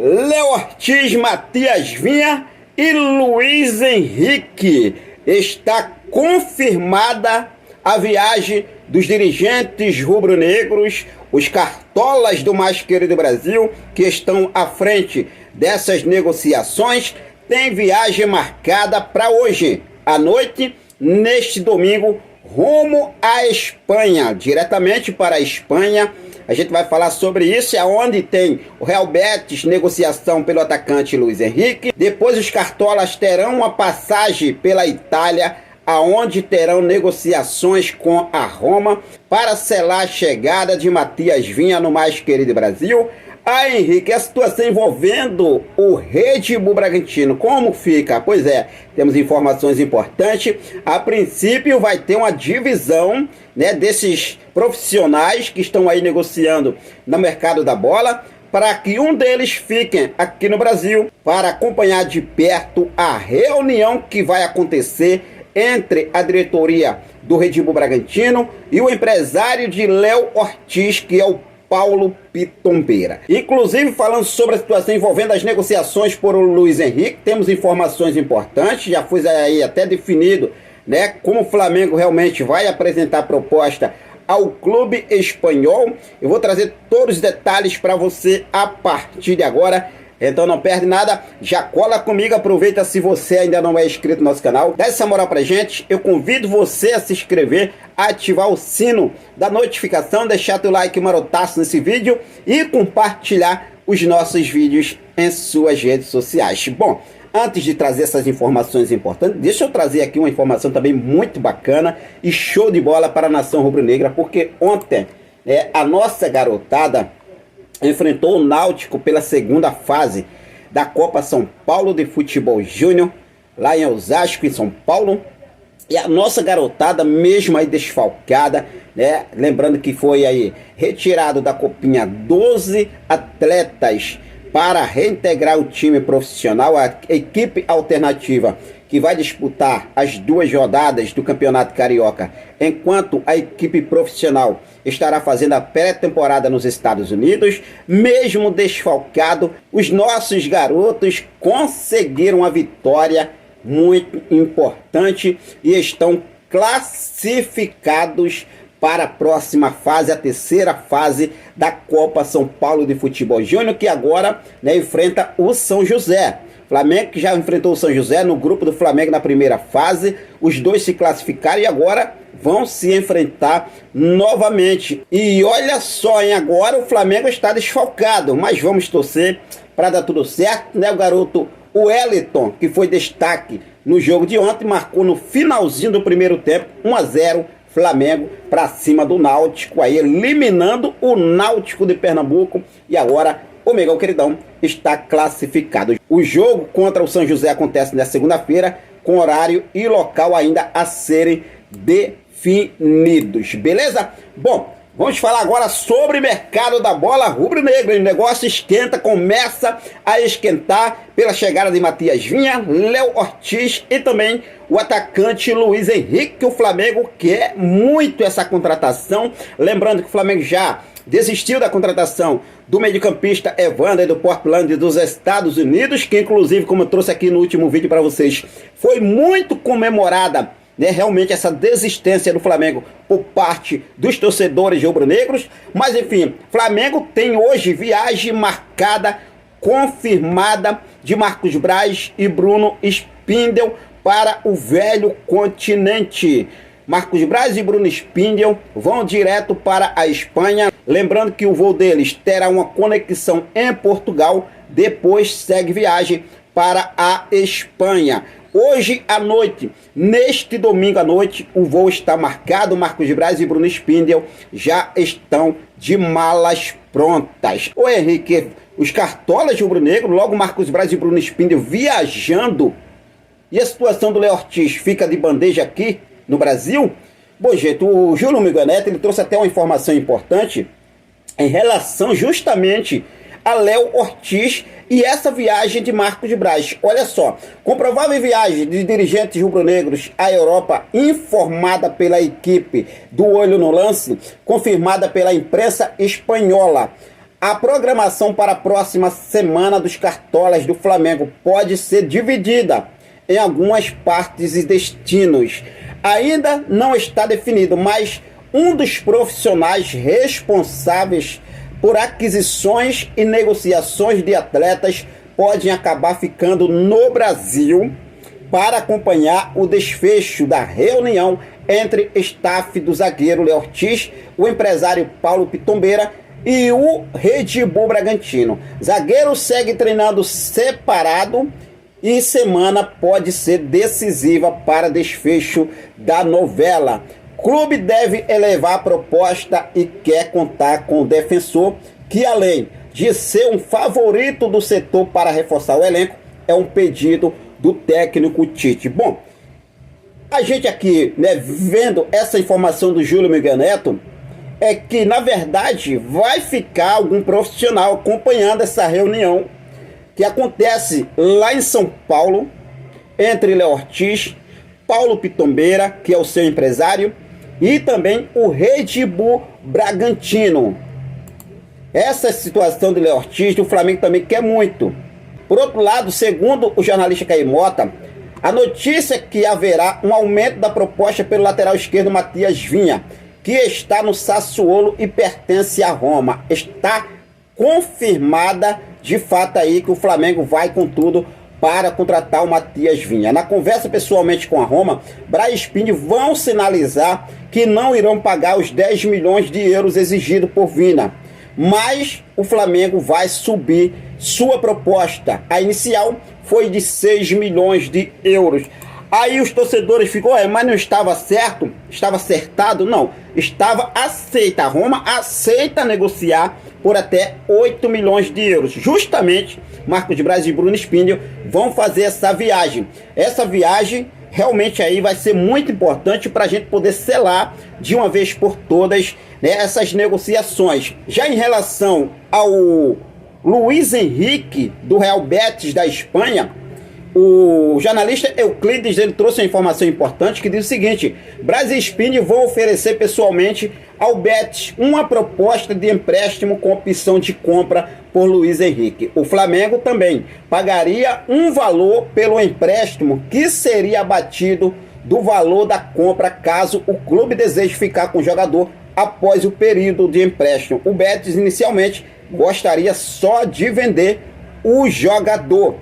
Léo Ortiz, Matias Vinha e Luiz Henrique. Está confirmada a viagem dos dirigentes rubro-negros, os cartolas do mais querido Brasil, que estão à frente dessas negociações. Tem viagem marcada para hoje à noite, neste domingo, rumo à Espanha, diretamente para a Espanha. A gente vai falar sobre isso, aonde tem o Real Betis, negociação pelo atacante Luiz Henrique. Depois os cartolas terão uma passagem pela Itália, aonde terão negociações com a Roma para selar a chegada de Matias Vinha no mais querido Brasil. Henrique, a situação envolvendo o Red Bull Bragantino, como fica? Pois é, temos informações importantes. A princípio vai ter uma divisão, né, desses profissionais que estão aí negociando no mercado da bola, para que um deles fique aqui no Brasil para acompanhar de perto a reunião que vai acontecer entre a diretoria do Red Bull Bragantino e o empresário de Léo Ortiz, que é o Paulo Pitombeira. Inclusive, falando sobre a situação envolvendo as negociações por o Luiz Henrique, temos informações importantes. Já foi aí até definido, né, como o Flamengo realmente vai apresentar proposta ao clube espanhol. Eu vou trazer todos os detalhes para você a partir de agora. Então não perde nada, já cola comigo, aproveita se você ainda não é inscrito no nosso canal, dá essa moral pra gente. Eu convido você a se inscrever, ativar o sino da notificação, deixar teu like marotaço nesse vídeo e compartilhar os nossos vídeos em suas redes sociais. Bom, antes de trazer essas informações importantes, deixa eu trazer aqui uma informação também muito bacana e show de bola para a nação rubro-negra, porque ontem a nossa garotada enfrentou o Náutico pela segunda fase da Copa São Paulo de Futebol Júnior, lá em Osasco, em São Paulo. E a nossa garotada, mesmo aí desfalcada, né? Lembrando que foi aí retirado da Copinha 12 atletas para reintegrar o time profissional, a equipe alternativa que vai disputar as duas rodadas do Campeonato Carioca, enquanto a equipe profissional estará fazendo a pré-temporada nos Estados Unidos. Mesmo desfalcado, os nossos garotos conseguiram a vitória muito importante e estão classificados para a próxima fase, a terceira fase da Copa São Paulo de Futebol Júnior, que agora, né, enfrenta o São José. Flamengo que já enfrentou o São José no grupo do Flamengo na primeira fase, os dois se classificaram e agora vão se enfrentar novamente. E olha só, hein, agora o Flamengo está desfalcado, mas vamos torcer para dar tudo certo, né? O garoto Wellington, que foi destaque no jogo de ontem, marcou no finalzinho do primeiro tempo, 1-0 Flamengo para cima do Náutico, aí eliminando o Náutico de Pernambuco. E agora o Mengão Queridão está classificado. O jogo contra o São José acontece na segunda-feira, com horário e local ainda a serem definidos, beleza? Bom, vamos falar agora sobre mercado da bola rubro-negra. O negócio esquenta, começa a esquentar pela chegada de Matias Vinha, Léo Ortiz e também o atacante Luiz Henrique. O Flamengo quer muito essa contratação. Lembrando que o Flamengo já desistiu da contratação do mediocampista Evander do Portland dos Estados Unidos, que inclusive, como eu trouxe aqui no último vídeo para vocês, foi muito comemorada, né, realmente essa desistência do Flamengo por parte dos torcedores rubro-negros. Mas enfim, Flamengo tem hoje viagem marcada, confirmada, de Marcos Braz e Bruno Spindel para o velho continente. Marcos Braz e Bruno Spindel vão direto para a Espanha. Lembrando que o voo deles terá uma conexão em Portugal, depois segue viagem para a Espanha. Hoje à noite, neste domingo à noite, o voo está marcado. Marcos Braz e Bruno Spindel já estão de malas prontas. Ô Henrique, os cartolas rubro-negro, logo Marcos Braz e Bruno Spindel viajando, e a situação do Léo Ortiz fica de bandeja aqui no Brasil? Bom, gente, o Júlio Miguel Neto, ele trouxe até uma informação importante em relação justamente a Léo Ortiz e essa viagem de Marcos Braz. Olha só, com provável viagem de dirigentes rubro-negros à Europa, informada pela equipe do Olho no Lance, confirmada pela imprensa espanhola. A programação para a próxima semana dos Cartolas do Flamengo pode ser dividida em algumas partes e destinos. Ainda não está definido, mas um dos profissionais responsáveis por aquisições e negociações de atletas podem acabar ficando no Brasil para acompanhar o desfecho da reunião entre staff do zagueiro Léo Ortiz, o empresário Paulo Pitombeira e o Red Bull Bragantino. Zagueiro segue treinando separado e semana pode ser decisiva para desfecho da novela. Clube deve elevar a proposta e quer contar com o defensor, que além de ser um favorito do setor para reforçar o elenco, é um pedido do técnico Tite. Bom, a gente aqui, né, vendo essa informação do Júlio Miguel Neto, é que na verdade vai ficar algum profissional acompanhando essa reunião que acontece lá em São Paulo, entre Léo Ortiz, Paulo Pitombeira, que é o seu empresário, e também o Red Bull Bragantino. Essa situação de Léo Ortiz, o Flamengo também quer muito. Por outro lado, segundo o jornalista Caio Mota, a notícia é que haverá um aumento da proposta pelo lateral esquerdo Matias Vinha, que está no Sassuolo e pertence à Roma. Está confirmada de fato aí que o Flamengo vai com tudo para contratar o Matias Vinha. Na conversa pessoalmente com a Roma, Braz e Spini vão sinalizar que não irão pagar os 10 milhões de euros exigidos por Vinha, mas o Flamengo vai subir sua proposta. A inicial foi de 6 milhões de euros. Aí os torcedores ficam, mas não estava certo? Estava acertado? Não, estava aceita. A Roma aceita negociar por até 8 milhões de euros. Justamente, Marcos Braz e Bruno Spindel vão fazer essa viagem. Essa viagem realmente aí vai ser muito importante para a gente poder selar de uma vez por todas, né, essas negociações. Já em relação ao Luiz Henrique, do Real Betis da Espanha, o jornalista Euclides ele trouxe uma informação importante que diz o seguinte: Braz e Spini vão oferecer pessoalmente ao Betis uma proposta de empréstimo com opção de compra por Luiz Henrique. O Flamengo também pagaria um valor pelo empréstimo que seria abatido do valor da compra caso o clube deseje ficar com o jogador após o período de empréstimo. O Betis inicialmente gostaria só de vender o jogador.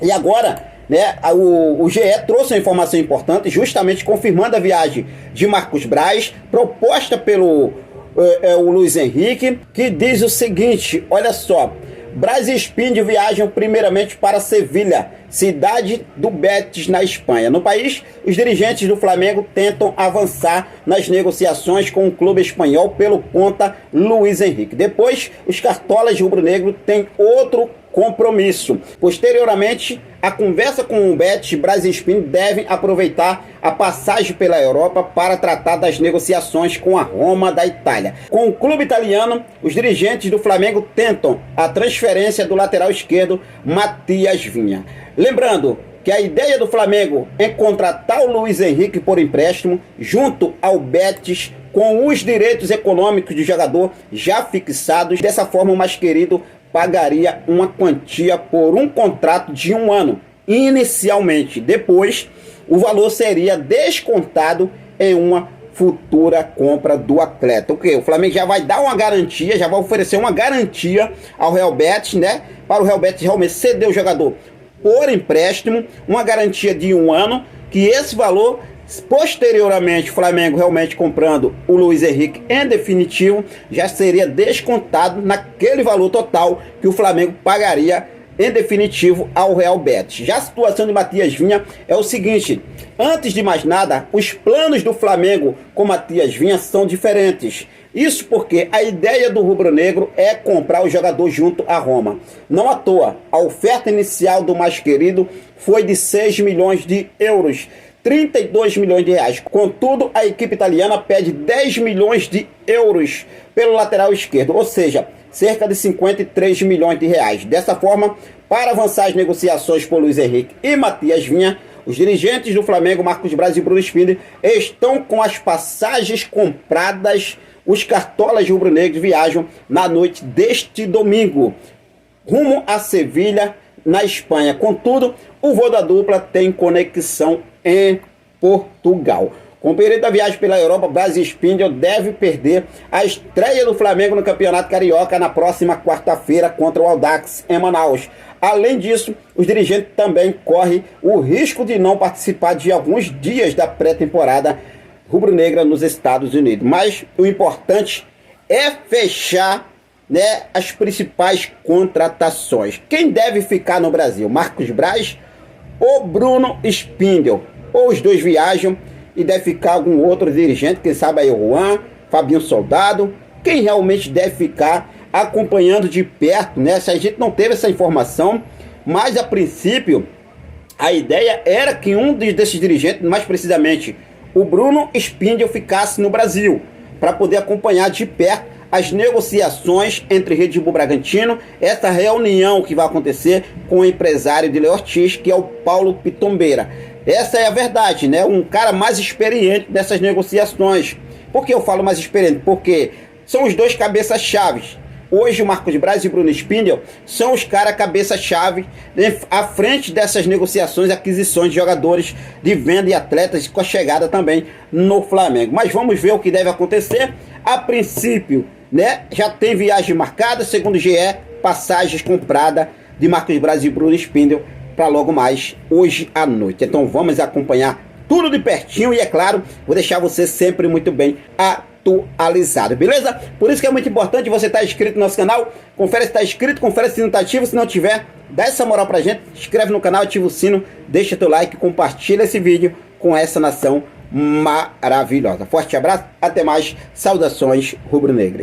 E agora, né, o GE trouxe uma informação importante, justamente confirmando a viagem de Marcos Braz, proposta pelo o Luiz Henrique, que diz o seguinte: olha só, Braz e Spini viajam primeiramente para Sevilha, cidade do Betis na Espanha. No país, os dirigentes do Flamengo tentam avançar nas negociações com o clube espanhol pelo ponta Luiz Henrique. Depois, os cartolas rubro-negro têm outro compromisso. Posteriormente, a conversa com o Betis, Braz e Spini devem aproveitar a passagem pela Europa para tratar das negociações com a Roma da Itália. Com o clube italiano, os dirigentes do Flamengo tentam a transferência do lateral esquerdo Matias Vinha. Lembrando que a ideia do Flamengo é contratar o Luiz Henrique por empréstimo junto ao Betis, com os direitos econômicos do jogador já fixados. Dessa forma, o mais querido pagaria uma quantia por um contrato de 1 ano inicialmente. Depois, o valor seria descontado em uma futura compra do atleta. O Flamengo já vai dar uma garantia, já vai oferecer uma garantia ao Real Betis, né? Para o Real Betis realmente ceder o jogador por empréstimo, uma garantia de 1 ano, que esse valor, posteriormente, o Flamengo realmente comprando o Luiz Henrique em definitivo, já seria descontado naquele valor total que o Flamengo pagaria em definitivo ao Real Betis. Já a situação de Matias Vinha é o seguinte: antes de mais nada, os planos do Flamengo com Matias Vinha são diferentes. Isso porque a ideia do rubro-negro é comprar o jogador junto à Roma. Não à toa, a oferta inicial do mais querido foi de 6 milhões de euros, 32 milhões de reais. Contudo, a equipe italiana pede 10 milhões de euros pelo lateral esquerdo, ou seja, cerca de 53 milhões de reais. Dessa forma, para avançar as negociações por Luiz Henrique e Matias Vinha, os dirigentes do Flamengo, Marcos Braz e Bruno Spindel, estão com as passagens compradas, os cartolas rubro-negros viajam na noite deste domingo, rumo a Sevilha, na Espanha. Contudo, o voo da dupla tem conexão em Portugal. Com o período da viagem pela Europa, Brasil Spindle deve perder a estreia do Flamengo no Campeonato Carioca na próxima quarta-feira contra o Audax em Manaus. Além disso, os dirigentes também correm o risco de não participar de alguns dias da pré-temporada rubro-negra nos Estados Unidos. Mas o importante é fechar, né, as principais contratações. Quem deve ficar no Brasil? Marcos Braz ou Bruno Spindle? Ou os dois viajam e deve ficar algum outro dirigente, quem sabe aí o Juan, Fabinho Soldado? Quem realmente deve ficar acompanhando de perto, né? Se a gente não teve essa informação, mas a princípio a ideia era que um desses dirigentes, mais precisamente o Bruno Spindle, ficasse no Brasil para poder acompanhar de perto as negociações entre Red Bull Bragantino, essa reunião que vai acontecer com o empresário de Léo Ortiz, que é o Paulo Pitombeira. Essa é a verdade, né? Um cara mais experiente nessas negociações. Por que eu falo mais experiente? Porque são os dois cabeças-chaves. Hoje o Marcos Braz e o Bruno Spindle são os caras cabeça-chave à frente dessas negociações, aquisições de jogadores de venda e atletas, com a chegada também no Flamengo. Mas vamos ver o que deve acontecer. A princípio, né, já tem viagem marcada, segundo o GE, passagens compradas de Marcos Braz e Bruno Spindle para logo mais hoje à noite. Então vamos acompanhar tudo de pertinho e, é claro, vou deixar você sempre muito bem atualizado, beleza? Por isso que é muito importante você estar inscrito no nosso canal. Confere se está inscrito, confere se não está ativo. Se não tiver, dá essa moral pra gente, inscreve no canal, ativa o sino, deixa teu like, compartilha esse vídeo com essa nação maravilhosa. Forte abraço, até mais, saudações rubro-negras.